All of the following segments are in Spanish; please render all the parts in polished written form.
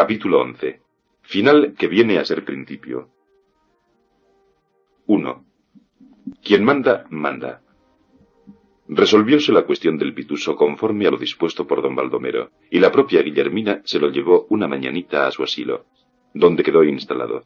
Capítulo 11. Final que viene a ser principio. 1. Quien manda, manda. Resolvióse la cuestión del pituso conforme a lo dispuesto por don Baldomero, y la propia Guillermina se lo llevó una mañanita a su asilo, donde quedó instalado.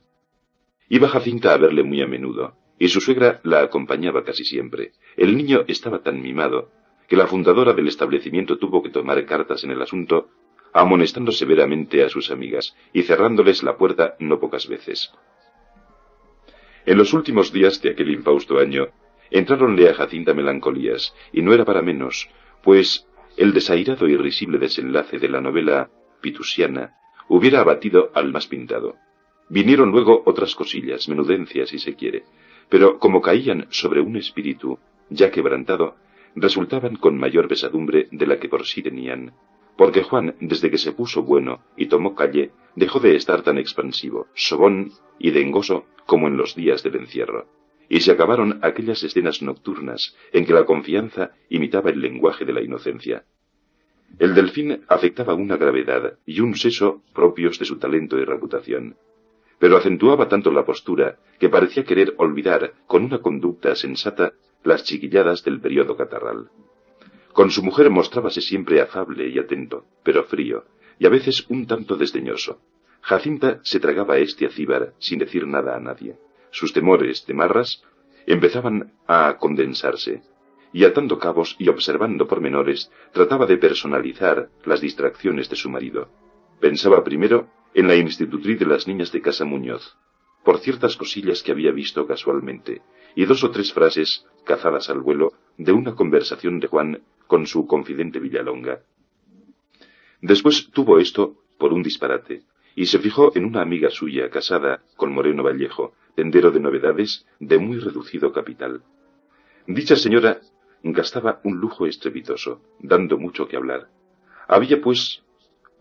Iba Jacinta a verle muy a menudo, y su suegra la acompañaba casi siempre. El niño estaba tan mimado, que la fundadora del establecimiento tuvo que tomar cartas en el asunto, amonestando severamente a sus amigas, y cerrándoles la puerta no pocas veces. En los últimos días de aquel infausto año, entráronle a Jacinta melancolías, y no era para menos, pues el desairado y risible desenlace de la novela pitusiana hubiera abatido al más pintado. Vinieron luego otras cosillas, menudencias si se quiere, pero como caían sobre un espíritu ya quebrantado, resultaban con mayor pesadumbre de la que por sí tenían, porque Juan, desde que se puso bueno y tomó calle, dejó de estar tan expansivo, sobón y dengoso como en los días del encierro, y se acabaron aquellas escenas nocturnas en que la confianza imitaba el lenguaje de la inocencia. El Delfín afectaba una gravedad y un seso propios de su talento y reputación, pero acentuaba tanto la postura que parecía querer olvidar con una conducta sensata las chiquilladas del periodo catarral. Con su mujer mostrábase siempre afable y atento, pero frío, y a veces un tanto desdeñoso. Jacinta se tragaba este acíbar sin decir nada a nadie. Sus temores de marras empezaban a condensarse, y atando cabos y observando pormenores, trataba de personalizar las distracciones de su marido. Pensaba primero en la institutriz de las niñas de Casa Muñoz, por ciertas cosillas que había visto casualmente, y 2 o 3 frases cazadas al vuelo de una conversación de Juan con su confidente Villalonga. Después tuvo esto por un disparate, y se fijó en una amiga suya casada con Moreno Vallejo, tendero de novedades de muy reducido capital. Dicha señora gastaba un lujo estrepitoso, dando mucho que hablar. Había, pues,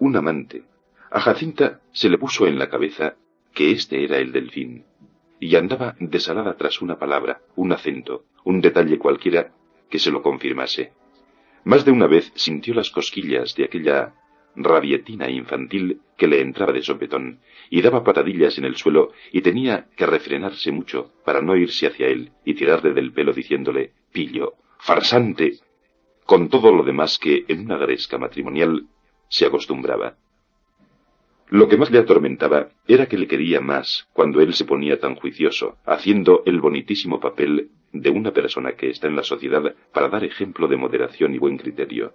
un amante. A Jacinta se le puso en la cabeza que este era el Delfín, y andaba desalada tras una palabra, un acento, un detalle cualquiera que se lo confirmase. Más de una vez sintió las cosquillas de aquella rabietina infantil que le entraba de sopetón, y daba patadillas en el suelo, y tenía que refrenarse mucho para no irse hacia él y tirarle del pelo diciéndole «pillo», «farsante», con todo lo demás que en una gresca matrimonial se acostumbraba. Lo que más le atormentaba era que le quería más cuando él se ponía tan juicioso, haciendo el bonitísimo papel de una persona que está en la sociedad para dar ejemplo de moderación y buen criterio.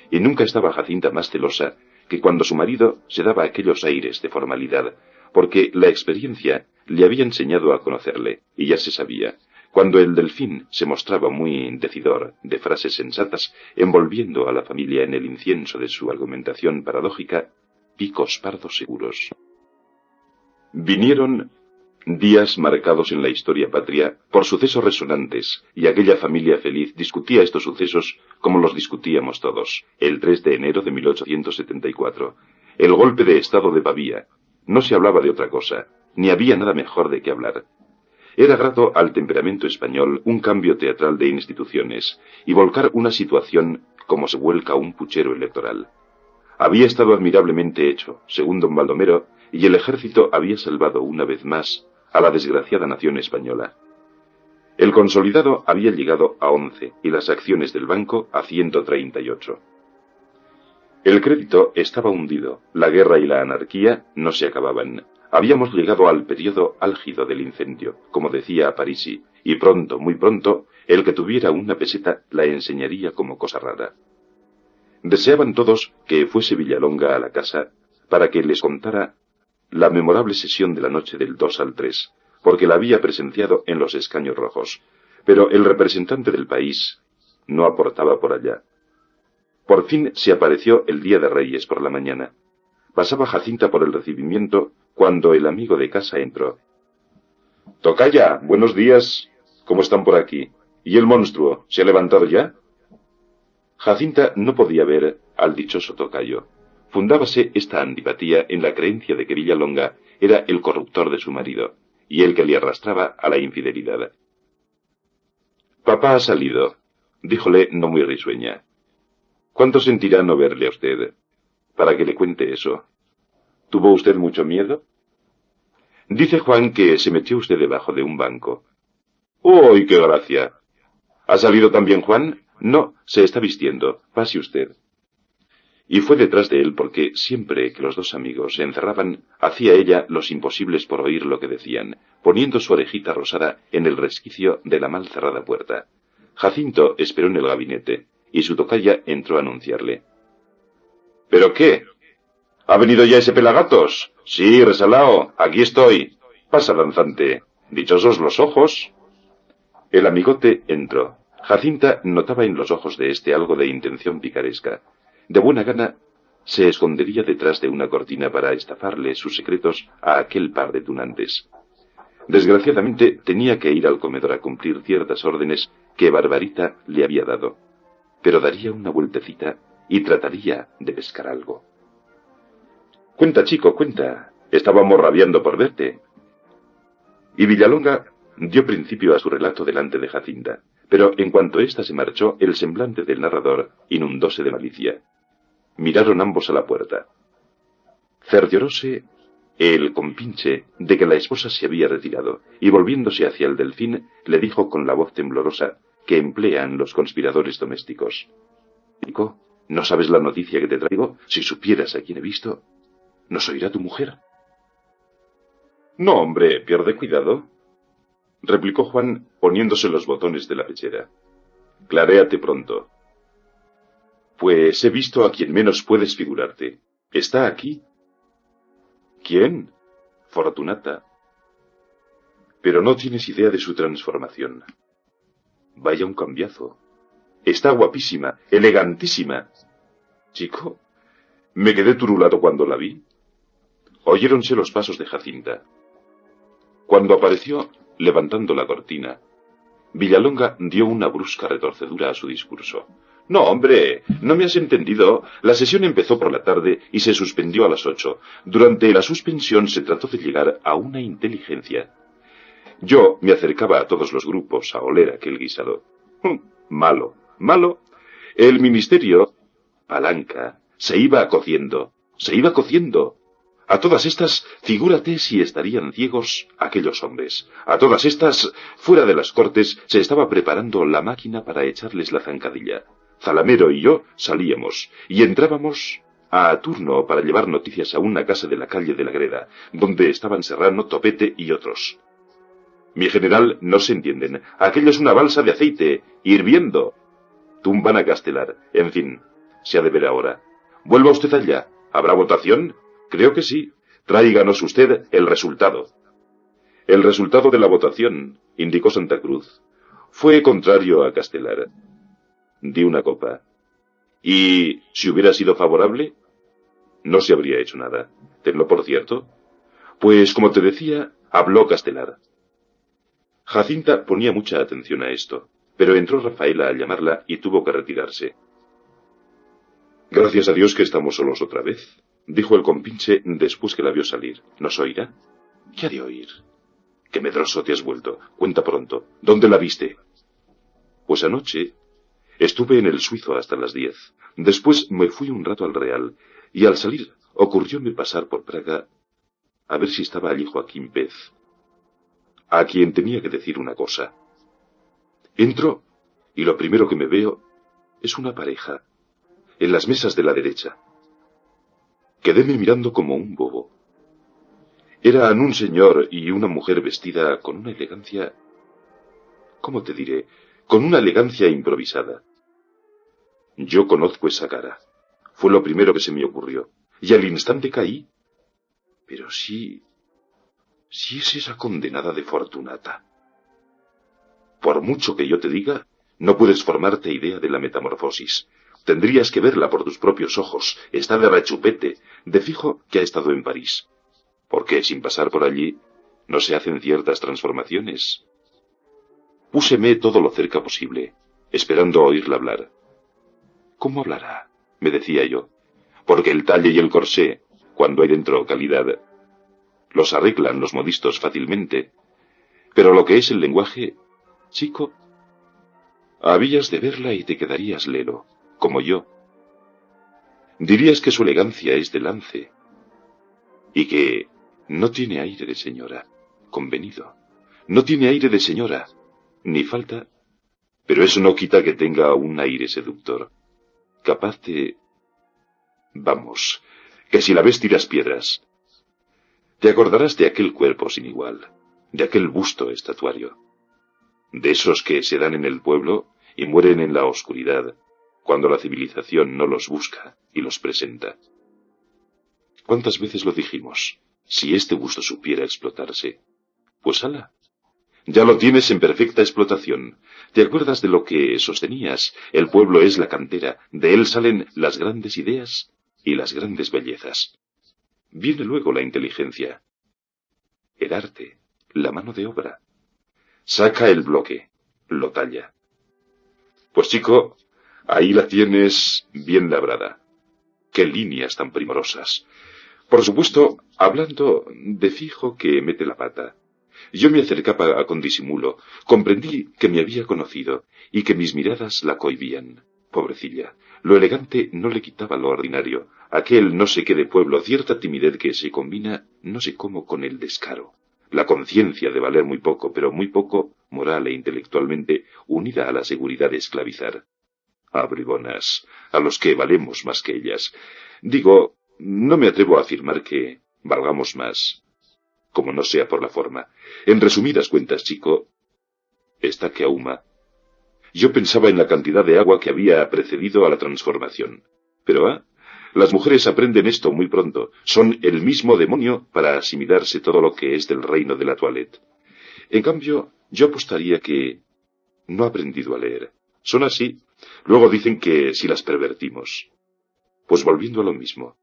Y nunca estaba Jacinta más celosa que cuando su marido se daba aquellos aires de formalidad, porque la experiencia le había enseñado a conocerle, y ya se sabía, cuando el Delfín se mostraba muy decidor de frases sensatas, envolviendo a la familia en el incienso de su argumentación paradójica, picos pardos seguros. Vinieron días marcados en la historia patria por sucesos resonantes, y aquella familia feliz discutía estos sucesos como los discutíamos todos. El 3 de enero de 1874, el golpe de estado de Pavía. No se hablaba de otra cosa, ni había nada mejor de qué hablar. Era grato al temperamento español un cambio teatral de instituciones, y volcar una situación como se vuelca un puchero electoral. Había estado admirablemente hecho, según don Baldomero, y el ejército había salvado una vez más a la desgraciada nación española. El consolidado había llegado a 11 y las acciones del banco a 138. El crédito estaba hundido, la guerra y la anarquía no se acababan. Habíamos llegado al periodo álgido del incendio, como decía Parisi, y pronto, muy pronto, el que tuviera una peseta la enseñaría como cosa rara. Deseaban todos que fuese Villalonga a la casa para que les contara la memorable sesión de la noche del 2 al 3, porque la había presenciado en los escaños rojos, pero el representante del país no aportaba por allá. Por fin se apareció el día de Reyes por la mañana. Pasaba Jacinta por el recibimiento cuando el amigo de casa entró. «Tocaya, buenos días. ¿Cómo están por aquí? ¿Y el monstruo? ¿Se ha levantado ya?» Jacinta no podía ver al dichoso tocayo. Fundábase esta antipatía en la creencia de que Villalonga era el corruptor de su marido, y el que le arrastraba a la infidelidad. «Papá ha salido», díjole no muy risueña. «¿Cuánto sentirá no verle a usted para que le cuente eso?» ¿Tuvo usted mucho miedo? Dice Juan que se metió usted debajo de un banco. ¡Uy, qué gracia! ¿Ha salido también Juan? No, se está vistiendo. Pase usted. Y fue detrás de él porque siempre que los dos amigos se encerraban, hacía ella los imposibles por oír lo que decían, poniendo su orejita rosada en el resquicio de la mal cerrada puerta. Jacinto esperó en el gabinete, y su tocaya entró a anunciarle. ¿Pero qué? ¿Ha venido ya ese pelagatos? Sí, resalao, aquí estoy. Pasa, danzante. Dichosos los ojos. El amigote entró. Jacinta notaba en los ojos de éste algo de intención picaresca. De buena gana se escondería detrás de una cortina para estafarle sus secretos a aquel par de tunantes. Desgraciadamente tenía que ir al comedor a cumplir ciertas órdenes que Barbarita le había dado, pero daría una vueltecita y trataría de pescar algo. Cuenta, chico, cuenta. Estábamos rabiando por verte. Y Villalonga dio principio a su relato delante de Jacinta, pero en cuanto ésta se marchó, el semblante del narrador inundóse de malicia. Miraron ambos a la puerta. Cercioróse el compinche de que la esposa se había retirado, y volviéndose hacia el delfín, le dijo con la voz temblorosa que emplean los conspiradores domésticos. Chico, ¿no sabes la noticia que te traigo? Si supieras a quién he visto, ¿nos oirá tu mujer? No, hombre, pierde cuidado, replicó Juan, poniéndose los botones de la pechera. Claréate pronto. Pues he visto a quien menos puedes figurarte. ¿Está aquí? ¿Quién? Fortunata. Pero no tienes idea de su transformación. Vaya un cambiazo. Está guapísima, elegantísima. Chico, me quedé turulado cuando la vi. Oyéronse los pasos de Jacinta. Cuando apareció, levantando la cortina, Villalonga dio una brusca retorcedura a su discurso. No, hombre, no me has entendido. La sesión empezó por la tarde y se suspendió a las 8. Durante la suspensión se trató de llegar a una inteligencia. Yo me acercaba a todos los grupos a oler aquel guisado. Malo, malo. El ministerio, palanca, se iba cociendo. A todas estas, figúrate si estarían ciegos aquellos hombres. A todas estas, fuera de las cortes, se estaba preparando la máquina para echarles la zancadilla. Zalamero y yo salíamos, y entrábamos a turno para llevar noticias a una casa de la calle de la Greda, donde estaban Serrano, Topete y otros. Mi general, no se entienden. Aquello es una balsa de aceite, hirviendo. Tumban a Castelar. En fin, se ha de ver ahora. Vuelva usted allá. ¿Habrá votación? Creo que sí. Tráiganos usted el resultado. El resultado de la votación, indicó Santa Cruz, fue contrario a Castelar. Di una copa. ¿Y si hubiera sido favorable? No se habría hecho nada. Tenlo por cierto. Pues, como te decía, habló Castelar. Jacinta ponía mucha atención a esto, pero entró Rafaela a llamarla y tuvo que retirarse. Gracias a Dios que estamos solos otra vez, dijo el compinche después que la vio salir. ¿Nos oirá? ¿Qué ha de oír? Qué medroso te has vuelto. Cuenta pronto. ¿Dónde la viste? Pues anoche estuve en el Suizo hasta las 10. Después me fui un rato al Real, y al salir ocurrióme pasar por Praga a ver si estaba allí Joaquín Pez, a quien tenía que decir una cosa. Entro, y lo primero que me veo es una pareja, en las mesas de la derecha. Quedéme mirando como un bobo. Eran un señor y una mujer vestida con una elegancia... ¿Cómo te diré? Con una elegancia improvisada. Yo conozco esa cara. Fue lo primero que se me ocurrió. Y al instante caí. Pero sí es esa condenada de Fortunata. Por mucho que yo te diga, no puedes formarte idea de la metamorfosis. Tendrías que verla por tus propios ojos. Está de rechupete. De fijo que ha estado en París. Porque sin pasar por allí no se hacen ciertas transformaciones. Púseme todo lo cerca posible, esperando oírla hablar. ¿Cómo hablará? Me decía yo. Porque el talle y el corsé, cuando hay dentro calidad, los arreglan los modistos fácilmente. Pero lo que es el lenguaje, chico, habías de verla y te quedarías lelo, como yo. Dirías que su elegancia es de lance. y que no tiene aire de señora, convenido. No tiene aire de señora, ni falta, pero eso no quita que tenga un aire seductor, capaz de... Vamos, que si la ves tiras piedras. Te acordarás de aquel cuerpo sin igual, de aquel busto estatuario, de esos que se dan en el pueblo y mueren en la oscuridad, cuando la civilización no los busca y los presenta. ¿Cuántas veces lo dijimos? Si este busto supiera explotarse, pues ala, ya lo tienes en perfecta explotación. ¿Te acuerdas de lo que sostenías? El pueblo es la cantera, de él salen las grandes ideas y las grandes bellezas. Viene luego la inteligencia, el arte, la mano de obra. Saca el bloque, lo talla. Pues chico, ahí la tienes bien labrada. ¡Qué líneas tan primorosas! Por supuesto, hablando de fijo que mete la pata. Yo me acercaba con disimulo, comprendí que me había conocido y que mis miradas la cohibían. Pobrecilla, lo elegante no le quitaba lo ordinario, aquel no sé qué de pueblo, cierta timidez que se combina no sé cómo con el descaro, la conciencia de valer muy poco, pero muy poco, moral e intelectualmente, unida a la seguridad de esclavizar. Ah, bribonas, a los que valemos más que ellas. Digo, no me atrevo a afirmar que valgamos más, como no sea por la forma. En resumidas cuentas, chico, está que ahuma. Yo pensaba en la cantidad de agua que había precedido a la transformación. Pero, las mujeres aprenden esto muy pronto. Son el mismo demonio para asimilarse todo lo que es del reino de la toilette. En cambio, yo apostaría que no ha aprendido a leer. Son así. Luego dicen que si las pervertimos. Pues volviendo a lo mismo.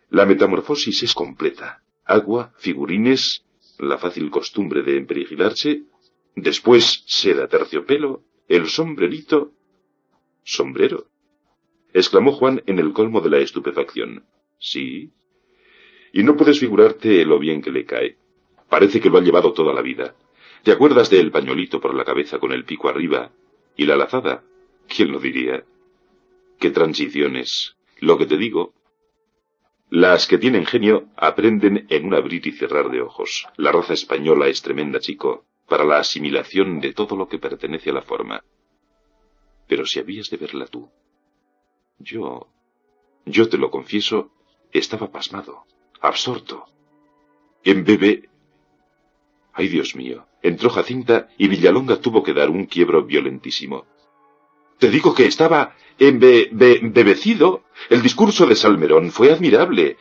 La metamorfosis es completa. Agua, figurines, la fácil costumbre de emperigilarse, después seda terciopelo, el sombrerito... ¿Sombrero? Exclamó Juan en el colmo de la estupefacción. Sí. Y no puedes figurarte lo bien que le cae. Parece que lo ha llevado toda la vida. ¿Te acuerdas del pañuelito por la cabeza con el pico arriba? ¿Y la lazada? ¿Quién lo diría? ¡Qué transiciones! Lo que te digo... Las que tienen genio aprenden en un abrir y cerrar de ojos. La raza española es tremenda, chico, para la asimilación de todo lo que pertenece a la forma. Pero si habías de verla tú. Yo te lo confieso, estaba pasmado, absorto. En bebé... Ay, Dios mío, entró Jacinta y Villalonga tuvo que dar un quiebro violentísimo. Te digo que estaba embebecido. El discurso de Salmerón fue admirable,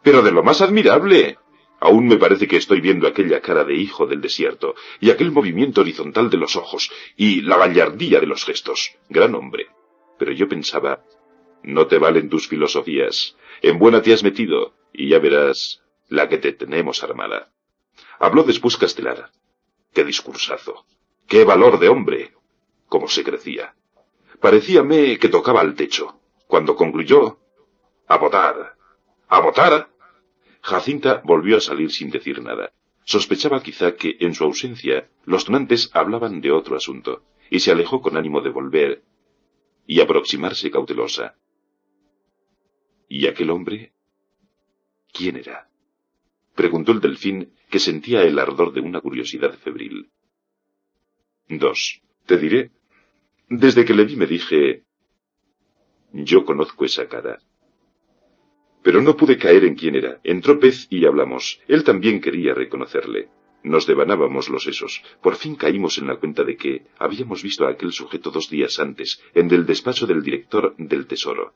pero de lo más admirable. Aún me parece que estoy viendo aquella cara de hijo del desierto, y aquel movimiento horizontal de los ojos, y la gallardía de los gestos. Gran hombre. Pero yo pensaba, no te valen tus filosofías. En buena te has metido, y ya verás la que te tenemos armada. Habló después Castelar. ¡Qué discursazo! ¡Qué valor de hombre! Cómo se crecía. Parecíame que tocaba al techo. Cuando concluyó, ¡a votar! ¡A votar! Jacinta volvió a salir sin decir nada. Sospechaba quizá que, en su ausencia, los tonantes hablaban de otro asunto, y se alejó con ánimo de volver y aproximarse cautelosa. ¿Y aquel hombre? ¿Quién era? Preguntó el Delfín, que sentía el ardor de una curiosidad febril. 2. Te diré. Desde que le vi me dije... Yo conozco esa cara. Pero no pude caer en quién era. Entró Pez y hablamos. Él también quería reconocerle. Nos devanábamos los sesos. Por fin caímos en la cuenta de que habíamos visto a aquel sujeto 2 días antes, en el despacho del director del Tesoro.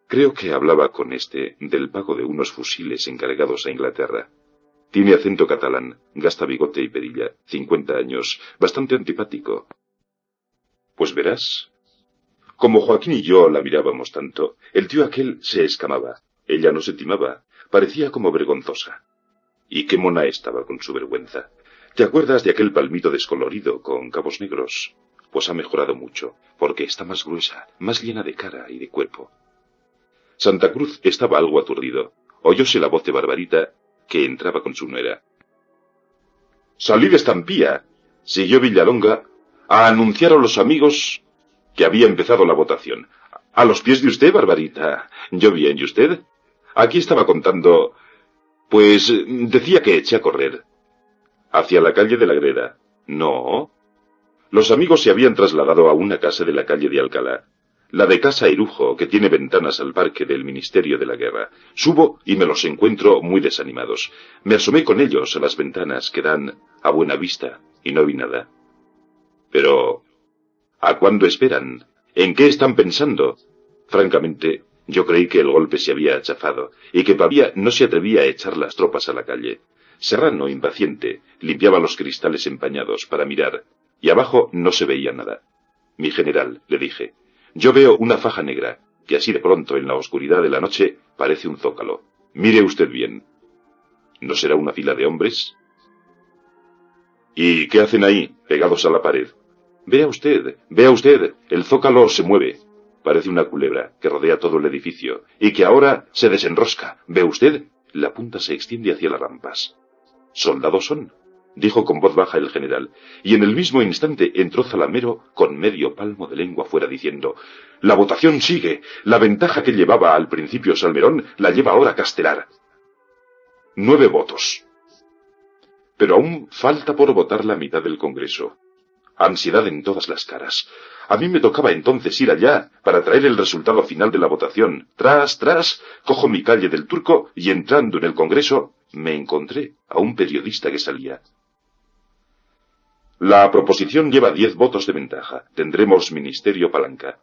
Creo que hablaba con del pago de unos fusiles encargados a Inglaterra. Tiene acento catalán, gasta bigote y perilla, 50 años, bastante antipático. Pues verás. Como Joaquín y yo la mirábamos tanto, el tío aquel se escamaba. Ella no se timaba, parecía como vergonzosa. Y qué mona estaba con su vergüenza. ¿Te acuerdas de aquel palmito descolorido con cabos negros? Pues ha mejorado mucho, porque está más gruesa, más llena de cara y de cuerpo. Santa Cruz estaba algo aturdido. Oyóse la voz de Barbarita, que entraba con su nuera. «¡Salid, estampía!», siguió Villalonga, «a anunciar a los amigos que había empezado la votación. A los pies de usted, Barbarita. Yo bien, ¿y usted? Aquí estaba contando Pues decía que eché a correr. Hacia la calle de la Greda. No. Los amigos se habían trasladado a una casa de la calle de Alcalá. La de Casa Irujo, que tiene ventanas al parque del Ministerio de la Guerra. Subo y me los encuentro muy desanimados. Me asomé con ellos a las ventanas que dan a buena vista y no vi nada. Pero, ¿a cuándo esperan? ¿En qué están pensando? Francamente, yo creí que el golpe se había achafado y que Pavía no se atrevía a echar las tropas a la calle. Serrano, impaciente, limpiaba los cristales empañados para mirar, y abajo no se veía nada. Mi general, le dije, yo veo una faja negra, que así de pronto en la oscuridad de la noche parece un zócalo. Mire usted bien. ¿No será una fila de hombres? ¿Y qué hacen ahí, pegados a la pared? Vea usted, el zócalo se mueve. Parece una culebra que rodea todo el edificio, y que ahora se desenrosca. ¿Ve usted? La punta se extiende hacia las rampas. ¿Soldados son?, dijo con voz baja el general, y en el mismo instante entró Zalamero con medio palmo de lengua fuera diciendo: «La votación sigue. La ventaja que llevaba al principio Salmerón la lleva ahora Castelar. 9 votos. Pero aún falta por votar la mitad del Congreso. Ansiedad en todas las caras. A mí me tocaba entonces ir allá para traer el resultado final de la votación. Tras, cojo mi calle del Turco y entrando en el Congreso me encontré a un periodista que salía. La proposición lleva 10 votos de ventaja. Tendremos ministerio palanca.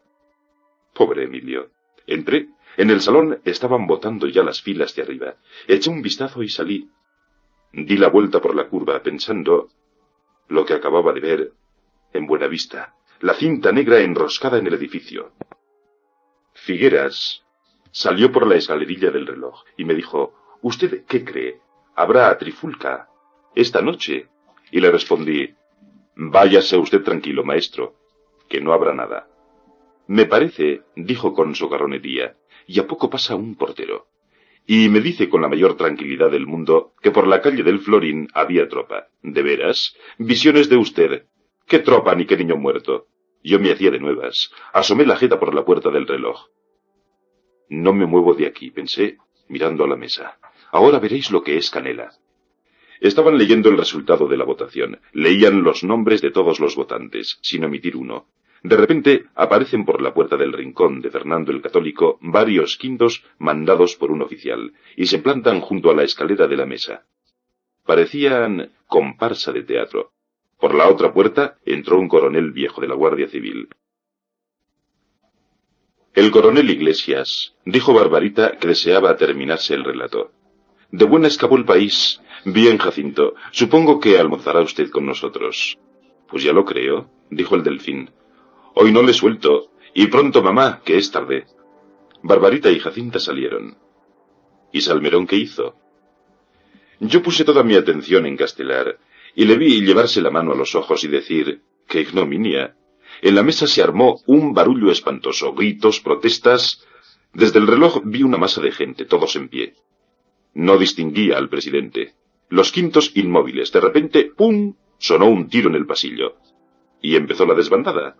Pobre Emilio. Entré. En el salón estaban votando ya las filas de arriba. Eché un vistazo y salí. Di la vuelta por la curva pensando lo que acababa de ver en Buenavista. La cinta negra enroscada en el edificio. Figueras salió por la escalerilla del reloj y me dijo: «¿Usted qué cree? ¿Habrá trifulca esta noche?» Y le respondí: «Váyase usted tranquilo, maestro, que no habrá nada». «Me parece», dijo con socarronería, «y a poco pasa un portero». Y me dice con la mayor tranquilidad del mundo que por la calle del Florín había tropa. ¿De veras? Visiones de usted. ¿Qué tropa ni qué niño muerto? Yo me hacía de nuevas. Asomé la jeta por la puerta del reloj. No me muevo de aquí, pensé, mirando a la mesa. Ahora veréis lo que es canela. Estaban leyendo el resultado de la votación. Leían los nombres de todos los votantes, sin omitir uno. De repente aparecen por la puerta del rincón de Fernando el Católico varios quintos mandados por un oficial, y se plantan junto a la escalera de la mesa. Parecían comparsa de teatro. Por la otra puerta entró un coronel viejo de la Guardia Civil. «El coronel Iglesias», dijo Barbarita, que deseaba terminarse el relato. «De buena escapó el país. Bien, Jacinto, supongo que almorzará usted con nosotros». «Pues ya lo creo», dijo el Delfín. «Hoy no le suelto. Y pronto, mamá, que es tarde». Barbarita y Jacinta salieron. ¿Y Salmerón qué hizo? Yo puse toda mi atención en Castelar, y le vi llevarse la mano a los ojos y decir: «¡Qué ignominia!». En la mesa se armó un barullo espantoso, gritos, protestas. Desde el reloj vi una masa de gente, todos en pie. No distinguía al presidente. Los quintos inmóviles. De repente, ¡pum!, sonó un tiro en el pasillo. Y empezó la desbandada.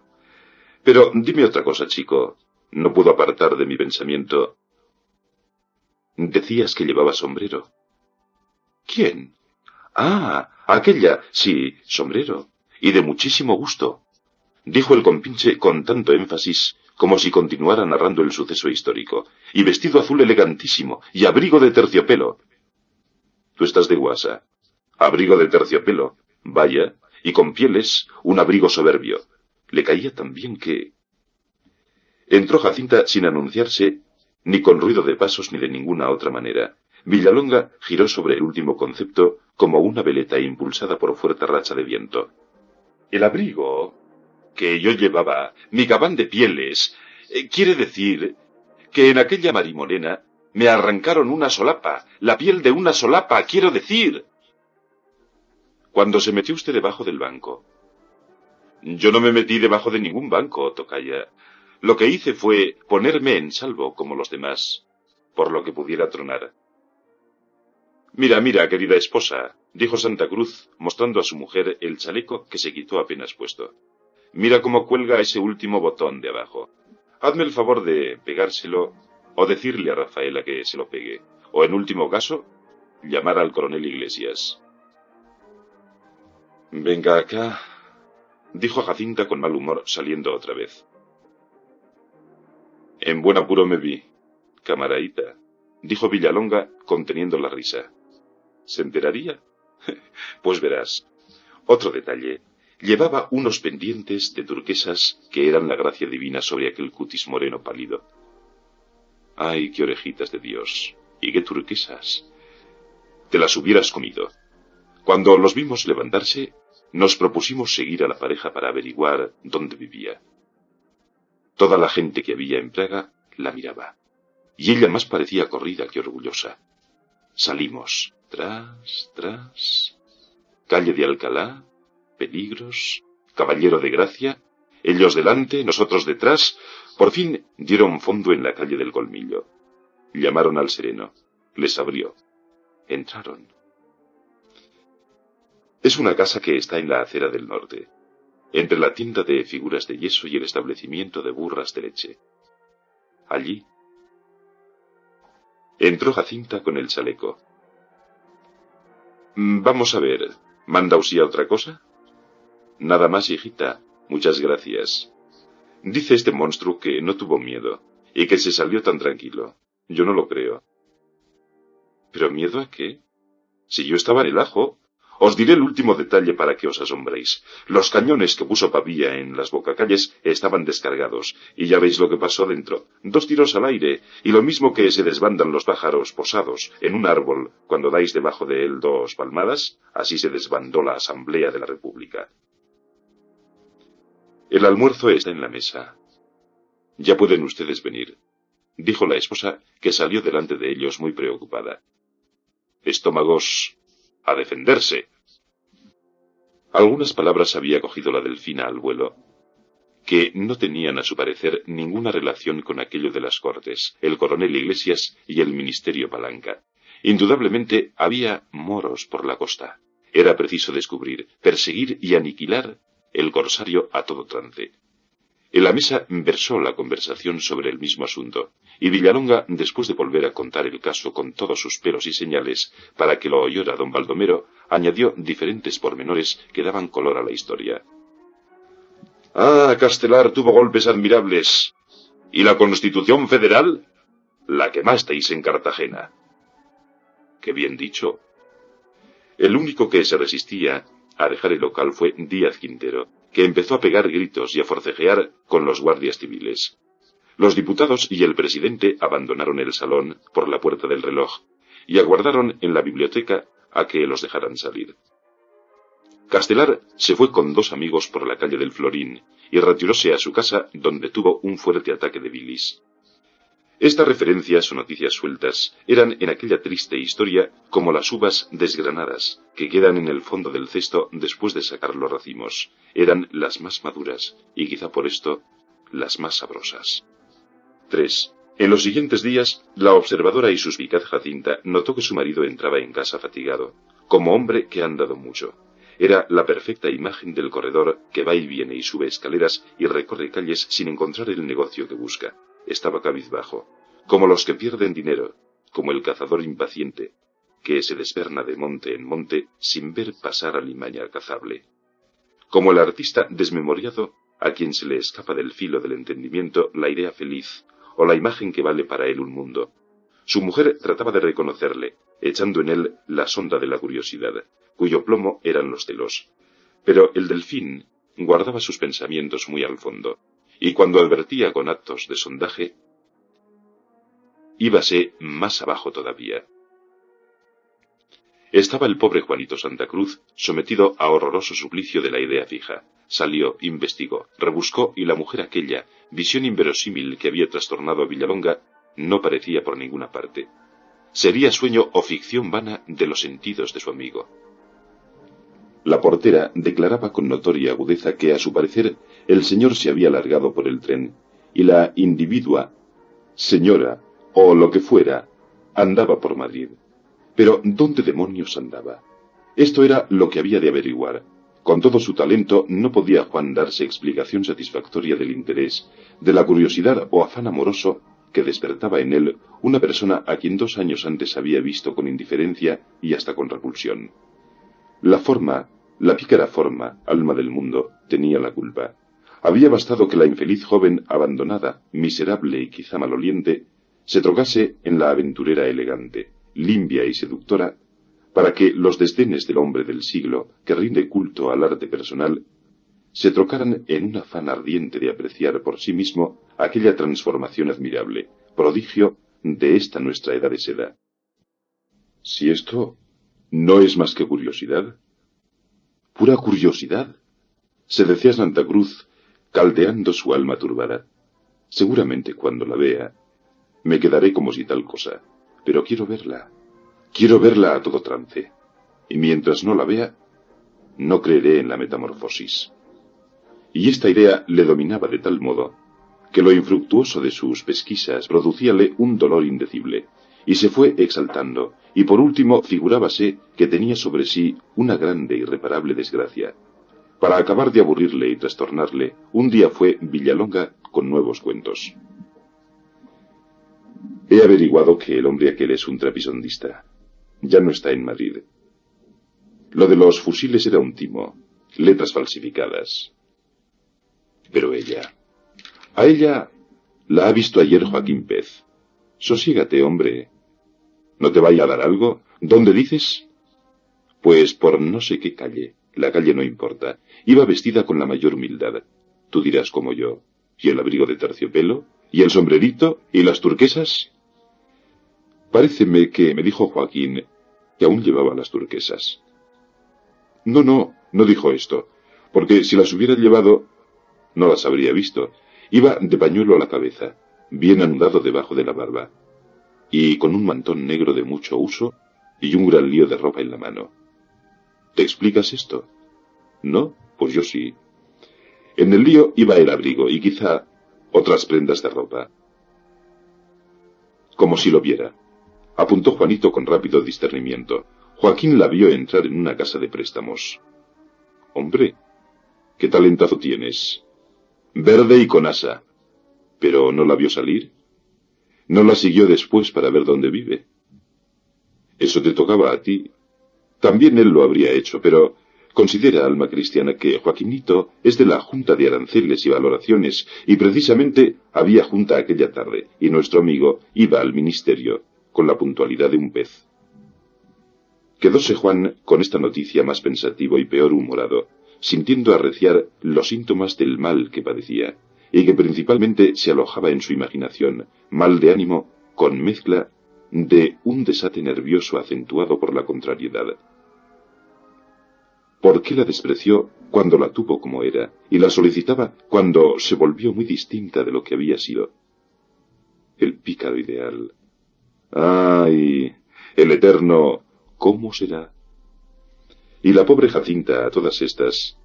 Pero dime otra cosa, chico. No puedo apartar de mi pensamiento. Decías que llevaba sombrero. ¿Quién? Ah, aquella, sí, sombrero. Y de muchísimo gusto, dijo el compinche con tanto énfasis como si continuara narrando el suceso histórico. Y vestido azul elegantísimo, y abrigo de terciopelo. Tú estás de guasa. Abrigo de terciopelo. Vaya, y con pieles, un abrigo soberbio. Le caía tan bien que... Entró Jacinta sin anunciarse, ni con ruido de pasos ni de ninguna otra manera. Villalonga giró sobre el último concepto como una veleta impulsada por fuerte racha de viento. El abrigo que yo llevaba, mi gabán de pieles, quiere decir que en aquella marimorena me arrancaron una solapa, la piel de una solapa, quiero decir. Cuando se metió usted debajo del banco. Yo no me metí debajo de ningún banco, tocaya. Lo que hice fue ponerme en salvo como los demás, por lo que pudiera tronar. Mira, mira, querida esposa, dijo Santa Cruz, mostrando a su mujer el chaleco que se quitó apenas puesto. Mira cómo cuelga ese último botón de abajo. Hazme el favor de pegárselo, o decirle a Rafaela que se lo pegue. O en último caso, llamar al coronel Iglesias. «Venga acá», dijo Jacinta con mal humor, saliendo otra vez. «En buen apuro me vi, camaradita», dijo Villalonga, conteniendo la risa. ¿Se enteraría? Pues verás. Otro detalle. Llevaba unos pendientes de turquesas que eran la gracia divina sobre aquel cutis moreno pálido. ¡Ay, qué orejitas de Dios! ¿Y qué turquesas? Te las hubieras comido. Cuando los vimos levantarse, nos propusimos seguir a la pareja para averiguar dónde vivía. Toda la gente que había en Praga la miraba, y ella más parecía corrida que orgullosa. Salimos, tras, calle de Alcalá, peligros, caballero de gracia, ellos delante, nosotros detrás. Por fin dieron fondo en la calle del Colmillo. Llamaron al sereno. Les abrió. Entraron. Es una casa que está en la acera del norte, entre la tienda de figuras de yeso y el establecimiento de burras de leche. Allí entró Jacinta con el chaleco. Vamos a ver, ¿manda usía otra cosa? Nada más, hijita, muchas gracias. Dice este monstruo que no tuvo miedo, y que se salió tan tranquilo. Yo no lo creo. ¿Pero miedo a qué? Si yo estaba en el ajo. Os diré el último detalle para que os asombréis. Los cañones que puso Pavía en las bocacalles estaban descargados, y ya veis lo que pasó dentro. 2 tiros al aire, y lo mismo que se desbandan los pájaros posados en un árbol cuando dais debajo de él 2 palmadas, así se desbandó la Asamblea de la República. El almuerzo está en la mesa. Ya pueden ustedes venir, dijo la esposa, que salió delante de ellos muy preocupada. Estómagos a defenderse. Algunas palabras había cogido la Delfina al vuelo, que no tenían a su parecer ninguna relación con aquello de las Cortes, el coronel Iglesias y el ministerio Palanca. Indudablemente había moros por la costa. Era preciso descubrir, perseguir y aniquilar el corsario a todo trance. En la mesa versó la conversación sobre el mismo asunto, y Villalonga, después de volver a contar el caso con todos sus pelos y señales, para que lo oyera don Baldomero, añadió diferentes pormenores que daban color a la historia. Castelar tuvo golpes admirables. ¿Y la Constitución Federal? La quemasteis en Cartagena. Qué bien dicho. El único que se resistía a dejar el local fue Díaz Quintero, que empezó a pegar gritos y a forcejear con los guardias civiles. Los diputados y el presidente abandonaron el salón por la puerta del reloj y aguardaron en la biblioteca a que los dejaran salir. Castelar se fue con 2 amigos por la calle del Florín y retiróse a su casa, donde tuvo un fuerte ataque de bilis. Estas referencias o noticias sueltas eran en aquella triste historia como las uvas desgranadas que quedan en el fondo del cesto después de sacar los racimos. Eran las más maduras y quizá por esto las más sabrosas. 3. En los siguientes días, la observadora y suspicaz Jacinta notó que su marido entraba en casa fatigado, como hombre que ha andado mucho. Era la perfecta imagen del corredor que va y viene y sube escaleras y recorre calles sin encontrar el negocio que busca. Estaba cabizbajo, como los que pierden dinero, como el cazador impaciente, que se desperna de monte en monte sin ver pasar alimaña cazable, como el artista desmemoriado a quien se le escapa del filo del entendimiento la idea feliz o la imagen que vale para él un mundo. Su mujer trataba de reconocerle, echando en él la sonda de la curiosidad, cuyo plomo eran los celos, pero el delfín guardaba sus pensamientos muy al fondo, y cuando advertía con actos de sondaje, íbase más abajo todavía. Estaba el pobre Juanito Santa Cruz sometido a horroroso suplicio de la idea fija. Salió, investigó, rebuscó, y la mujer aquella, visión inverosímil que había trastornado a Villalonga, no parecía por ninguna parte. Sería sueño o ficción vana de los sentidos de su amigo. La portera declaraba con notoria agudeza que, a su parecer, el señor se había largado por el tren, y la individua, señora, o lo que fuera, andaba por Madrid. Pero ¿dónde demonios andaba? Esto era lo que había de averiguar. Con todo su talento no podía Juan darse explicación satisfactoria del interés, de la curiosidad o afán amoroso que despertaba en él una persona a quien 2 años antes había visto con indiferencia y hasta con repulsión. La forma, la pícara forma, alma del mundo, tenía la culpa. Había bastado que la infeliz joven abandonada, miserable y quizá maloliente, se trocase en la aventurera elegante, limpia y seductora, para que los desdenes del hombre del siglo, que rinde culto al arte personal, se trocaran en un afán ardiente de apreciar por sí mismo aquella transformación admirable, prodigio de esta nuestra edad de seda. Si esto no es más que curiosidad, pura curiosidad, se decía Santa Cruz, caldeando su alma turbada. Seguramente cuando la vea, me quedaré como si tal cosa, pero quiero verla a todo trance, y mientras no la vea, no creeré en la metamorfosis. Y esta idea le dominaba de tal modo, que lo infructuoso de sus pesquisas producíale un dolor indecible, y se fue exaltando, y por último figurábase que tenía sobre sí una grande e irreparable desgracia. Para acabar de aburrirle y trastornarle, un día fue Villalonga con nuevos cuentos. He averiguado que el hombre aquel es un trapisondista. Ya no está en Madrid. Lo de los fusiles era un timo, letras falsificadas. Pero a ella la ha visto ayer Joaquín Pez. Sosiégate, hombre. ¿No te vaya a dar algo? ¿Dónde dices? Pues por no sé qué calle. La calle no importa. Iba vestida con la mayor humildad. Tú dirás como yo. ¿Y el abrigo de terciopelo? ¿Y el sombrerito? ¿Y las turquesas? Paréceme que me dijo Joaquín que aún llevaba las turquesas. No dijo esto, porque si las hubiera llevado, no las habría visto. Iba de pañuelo a la cabeza, bien anudado debajo de la barba, y con un mantón negro de mucho uso y un gran lío de ropa en la mano. ¿Te explicas esto? ¿No? Pues yo sí. En el lío iba el abrigo y quizá otras prendas de ropa. Como si lo viera, apuntó Juanito con rápido discernimiento. Joaquín la vio entrar en una casa de préstamos. Hombre, ¿qué talentazo tienes? Verde y con asa. ¿Pero no la vio salir? ¿No la siguió después para ver dónde vive? Eso te tocaba a ti. También él lo habría hecho, pero considera, alma cristiana, que Joaquinito es de la Junta de Aranceles y Valoraciones, y precisamente había junta aquella tarde, y nuestro amigo iba al ministerio, con la puntualidad de un pez. Quedóse Juan con esta noticia más pensativo y peor humorado, sintiendo arreciar los síntomas del mal que padecía, y que principalmente se alojaba en su imaginación, mal de ánimo con mezcla de un desate nervioso acentuado por la contrariedad. ¿Por qué la despreció cuando la tuvo como era, y la solicitaba cuando se volvió muy distinta de lo que había sido? El pícaro ideal. ¡Ay! El eterno ¿cómo será? Y la pobre Jacinta a todas estas,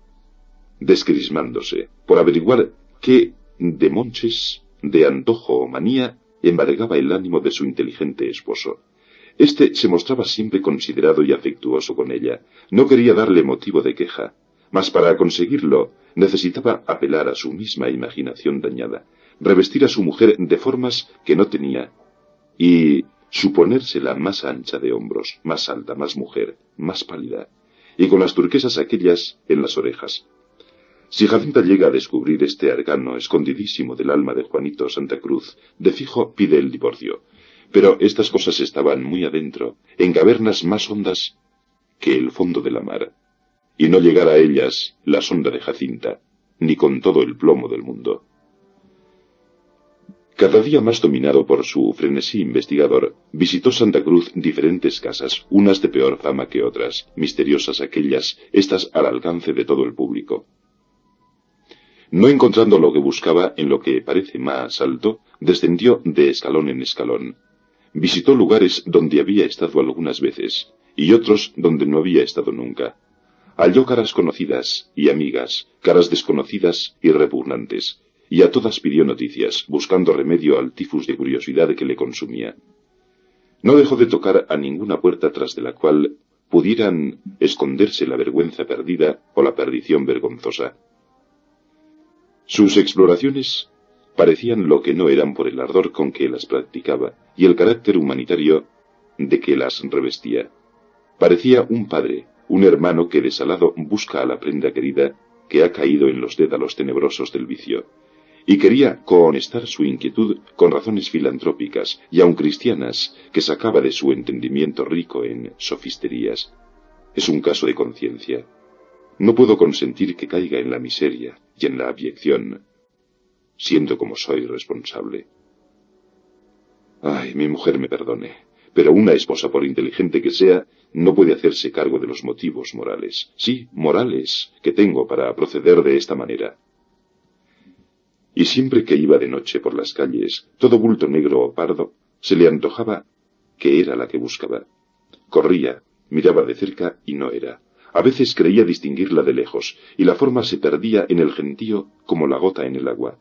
descrismándose, por averiguar qué demonches, de antojo o manía, embargaba el ánimo de su inteligente esposo. Este se mostraba siempre considerado y afectuoso con ella, no quería darle motivo de queja, mas para conseguirlo necesitaba apelar a su misma imaginación dañada, revestir a su mujer de formas que no tenía, y suponérsela más ancha de hombros, más alta, más mujer, más pálida, y con las turquesas aquellas en las orejas. Si Jacinta llega a descubrir este arcano escondidísimo del alma de Juanito Santa Cruz, de fijo pide el divorcio. Pero estas cosas estaban muy adentro, en cavernas más hondas que el fondo de la mar, y no llegara a ellas la sonda de Jacinta, ni con todo el plomo del mundo. Cada día más dominado por su frenesí investigador, visitó Santa Cruz diferentes casas, unas de peor fama que otras, misteriosas aquellas, estas al alcance de todo el público. No encontrando lo que buscaba en lo que parece más alto, descendió de escalón en escalón. Visitó lugares donde había estado algunas veces, y otros donde no había estado nunca. Halló caras conocidas y amigas, caras desconocidas y repugnantes, y a todas pidió noticias, buscando remedio al tifus de curiosidad que le consumía. No dejó de tocar a ninguna puerta tras de la cual pudieran esconderse la vergüenza perdida o la perdición vergonzosa. Sus exploraciones parecían lo que no eran por el ardor con que las practicaba y el carácter humanitario de que las revestía. Parecía un padre, un hermano que desalado busca a la prenda querida que ha caído en los dédalos tenebrosos del vicio, y quería cohonestar su inquietud con razones filantrópicas y aun cristianas que sacaba de su entendimiento rico en sofisterías. Es un caso de conciencia. No puedo consentir que caiga en la miseria y en la abyección, siendo como soy responsable. Ay, mi mujer me perdone, pero una esposa, por inteligente que sea, no puede hacerse cargo de los motivos morales, sí, morales, que tengo para proceder de esta manera. Y siempre que iba de noche por las calles, todo bulto negro o pardo, se le antojaba que era la que buscaba. Corría, miraba de cerca y no era. A veces creía distinguirla de lejos, y la forma se perdía en el gentío como la gota en el agua.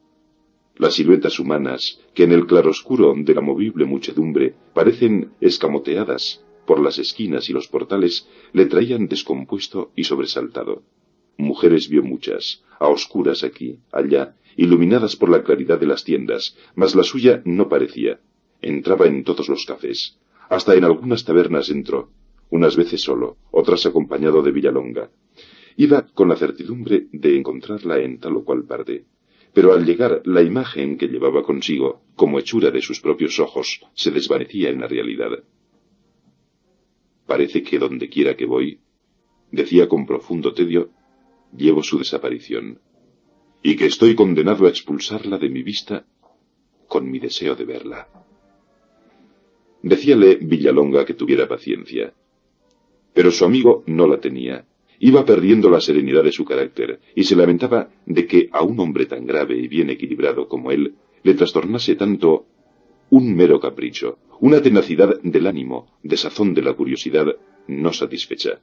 Las siluetas humanas, que en el claroscuro de la movible muchedumbre parecen escamoteadas por las esquinas y los portales, le traían descompuesto y sobresaltado. Mujeres vio muchas, a oscuras aquí, allá, iluminadas por la claridad de las tiendas, mas la suya no parecía. Entraba en todos los cafés. Hasta en algunas tabernas entró, unas veces solo, otras acompañado de Villalonga. Iba con la certidumbre de encontrarla en tal o cual parte. Pero al llegar, la imagen que llevaba consigo, como hechura de sus propios ojos, se desvanecía en la realidad. Parece que donde quiera que voy, decía con profundo tedio, llevo su desaparición, y que estoy condenado a expulsarla de mi vista con mi deseo de verla. Decíale Villalonga que tuviera paciencia, pero su amigo no la tenía. Iba perdiendo la serenidad de su carácter, y se lamentaba de que a un hombre tan grave y bien equilibrado como él le trastornase tanto un mero capricho, una tenacidad del ánimo, desazón de la curiosidad no satisfecha.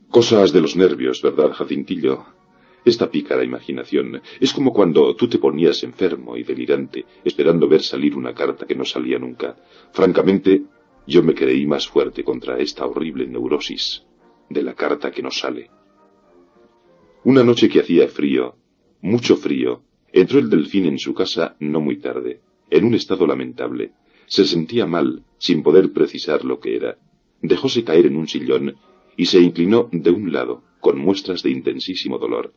Cosas de los nervios, ¿verdad, Jacintillo? Esta pícara imaginación es como cuando tú te ponías enfermo y delirante, esperando ver salir una carta que no salía nunca. Francamente, yo me creí más fuerte contra esta horrible neurosis de la carta que no sale. Una noche que hacía frío, mucho frío, entró el Delfín en su casa no muy tarde, en un estado lamentable. Se sentía mal, sin poder precisar lo que era. Dejóse caer en un sillón y se inclinó de un lado, con muestras de intensísimo dolor.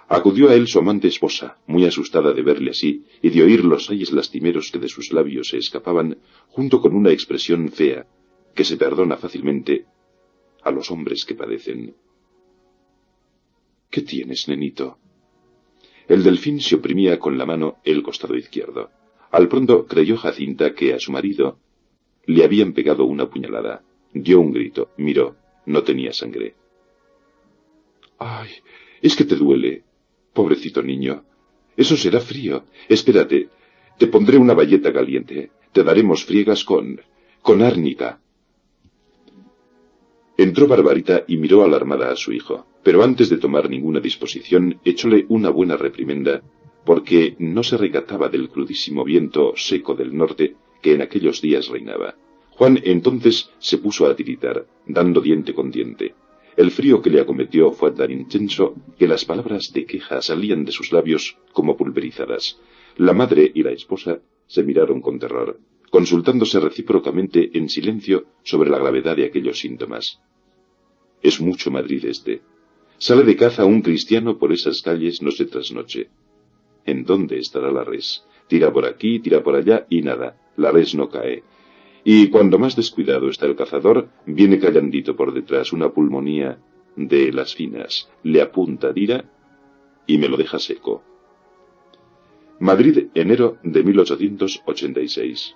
Acudió a él su amante esposa, muy asustada de verle así y de oír los ayes lastimeros que de sus labios se escapaban, junto con una expresión fea, que se perdona fácilmente a los hombres que padecen. ¿Qué tienes, nenito? El Delfín se oprimía con la mano el costado izquierdo. Al pronto creyó Jacinta que a su marido le habían pegado una puñalada. Dio un grito, miró, no tenía sangre. ¡Ay! Es que te duele, pobrecito niño. Eso será frío. Espérate, te pondré una bayeta caliente. Te daremos friegas con árnica. Entró Barbarita y miró alarmada a su hijo, pero antes de tomar ninguna disposición, echóle una buena reprimenda, porque no se recataba del crudísimo viento seco del norte que en aquellos días reinaba. Juan entonces se puso a tiritar, dando diente con diente. El frío que le acometió fue tan intenso que las palabras de queja salían de sus labios como pulverizadas. La madre y la esposa se miraron con terror, consultándose recíprocamente en silencio sobre la gravedad de aquellos síntomas. Es mucho Madrid este. Sale de caza un cristiano por esas calles noche tras noche. ¿En dónde estará la res? Tira por aquí, tira por allá y nada, la res no cae. Y cuando más descuidado está el cazador, viene callandito por detrás una pulmonía de las finas, le apunta, tira y me lo deja seco. Madrid, enero de 1886.